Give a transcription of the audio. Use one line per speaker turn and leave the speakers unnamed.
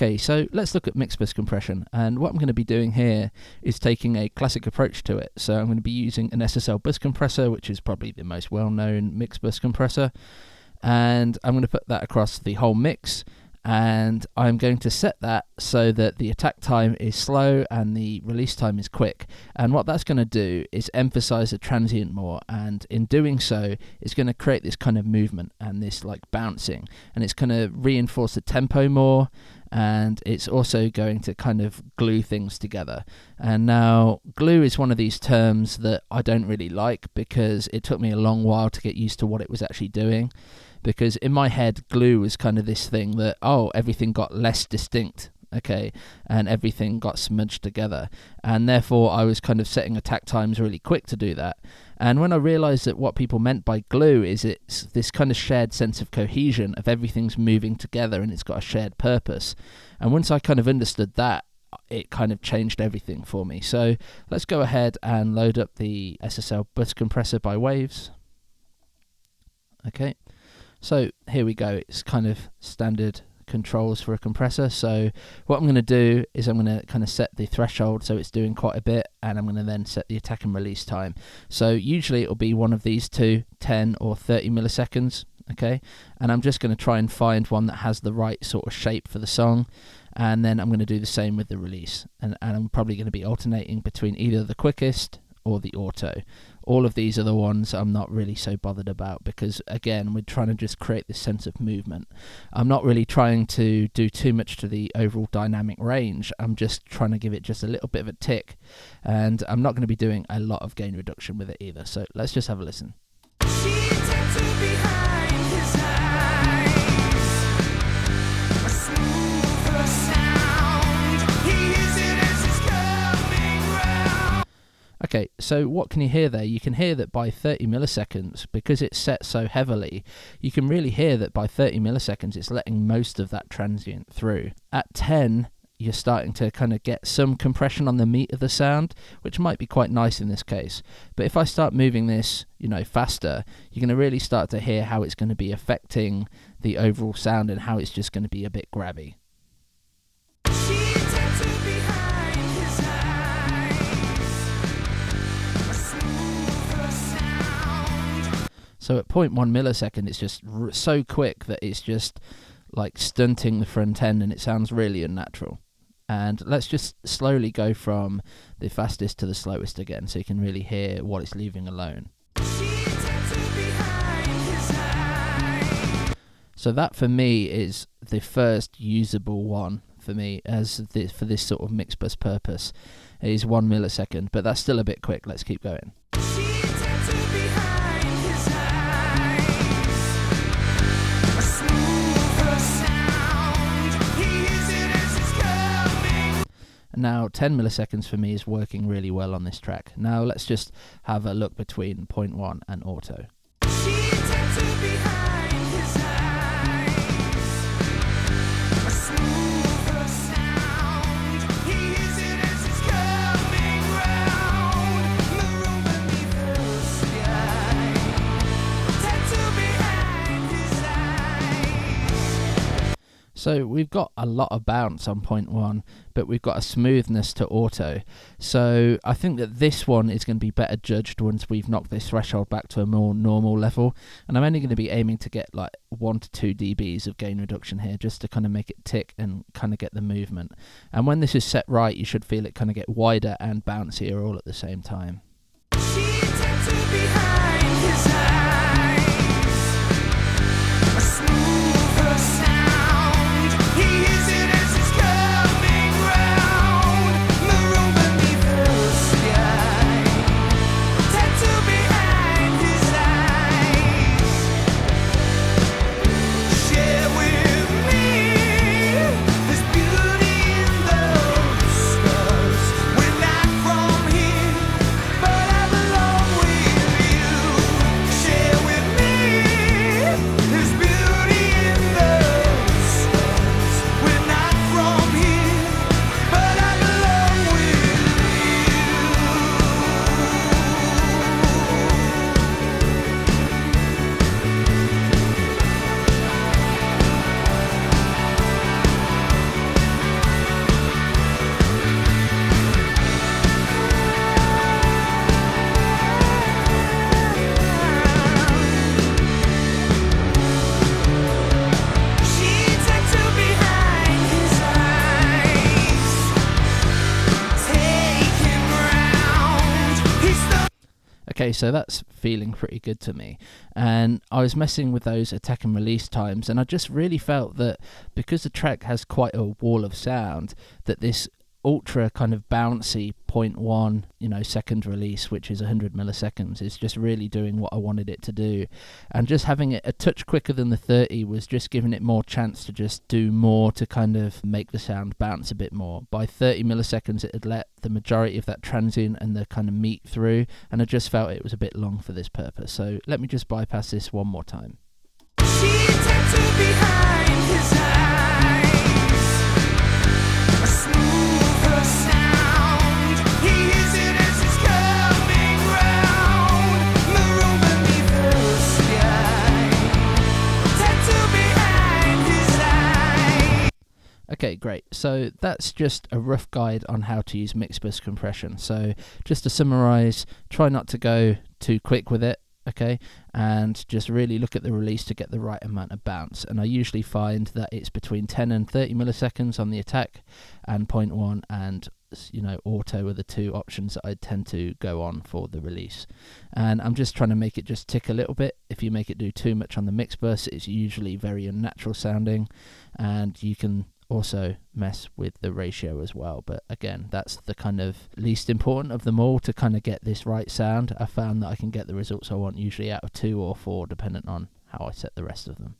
Okay, so let's look at mixbus compression, and what I'm going to be doing here is taking a classic approach to it. So I'm going to be using an SSL bus compressor, which is probably the most well-known mixbus compressor, and I'm going to put that across the whole mix, and I'm going to set that so that the attack time is slow and the release time is quick. And what that's going to do is emphasize the transient more, and in doing so it's going to create this kind of movement and this like bouncing, and it's going to reinforce the tempo more, and it's also going to kind of glue things together. And now glue is one of these terms that I don't really like, because it took me a long while to get used to what it was actually doing. Because in my head, glue was kind of this thing that, everything got less distinct, okay, and everything got smudged together. And therefore, I was kind of setting attack times really quick to do that. And when I realized that what people meant by glue is it's this kind of shared sense of cohesion, of everything's moving together and it's got a shared purpose. And once I kind of understood that, it kind of changed everything for me. So let's go ahead and load up the SSL bus compressor by Waves. Okay. So here we go, it's kind of standard controls for a compressor. So what I'm going to do is I'm going to kind of set the threshold so it's doing quite a bit, and I'm going to then set the attack and release time. So usually it'll be one of these two, 10 or 30 milliseconds, okay? And I'm just going to try and find one that has the right sort of shape for the song, and then I'm going to do the same with the release. And I'm probably going to be alternating between either the quickest or the auto. All of these are the ones I'm not really so bothered about, because again, we're trying to just create this sense of movement. I'm not really trying to do too much to the overall dynamic range. I'm just trying to give it just a little bit of a tick, and I'm not going to be doing a lot of gain reduction with it either. So let's just have a listen. Okay, so what can you hear there? You can hear that by 30 milliseconds, because it's set so heavily, you can really hear that by 30 milliseconds it's letting most of that transient through. At 10, you're starting to kind of get some compression on the meat of the sound, which might be quite nice in this case. But if I start moving this, faster, you're going to really start to hear how it's going to be affecting the overall sound and how it's just going to be a bit grabby. So at 0.1 millisecond, it's just so quick that it's just like stunting the front end, and it sounds really unnatural. And let's just slowly go from the fastest to the slowest again, so you can really hear what it's leaving alone. So that for me is the first usable one for me for this sort of mixbus purpose. It is 1 millisecond, but that's still a bit quick. Let's keep going. Now 10 milliseconds for me is working really well on this track. Now let's just have a look between 0.1 and auto. So we've got a lot of bounce on 0.1, but we've got a smoothness to auto. So I think that this one is going to be better judged once we've knocked this threshold back to a more normal level. And I'm only going to be aiming to get like 1 to 2 dBs of gain reduction here, just to kind of make it tick and kind of get the movement. And when this is set right, you should feel it kind of get wider and bouncier all at the same time. Okay, so that's feeling pretty good to me. And I was messing with those attack and release times, and I just really felt that because the track has quite a wall of sound, that this ultra kind of bouncy 0.1 second release, which is 100 milliseconds, is just really doing what I wanted it to do. And just having it a touch quicker than the 30 was just giving it more chance to just do more to kind of make the sound bounce a bit more. By 30 milliseconds it had let the majority of that transient and the kind of meat through, and I just felt it was a bit long for this purpose. So let me just bypass this one more time. She tattooed behind his eyes, a smoother sound. He hears it as it's coming round. Maroon beneath the sky, tattooed behind his eye. Okay, great. So that's just a rough guide on how to use mixbus compression. So just to summarize, try not to go too quick with it. Okay, and just really look at the release to get the right amount of bounce. And I usually find that it's between 10 and 30 milliseconds on the attack, and 0.1 and auto are the two options that I tend to go on for the release. And I'm just trying to make it just tick a little bit. If you make it do too much on the mixbus, it's usually very unnatural sounding, and you can also mess with the ratio as well. But again, that's the kind of least important of them all to kind of get this right sound. I found that I can get the results I want usually out of 2 or 4, depending on how I set the rest of them.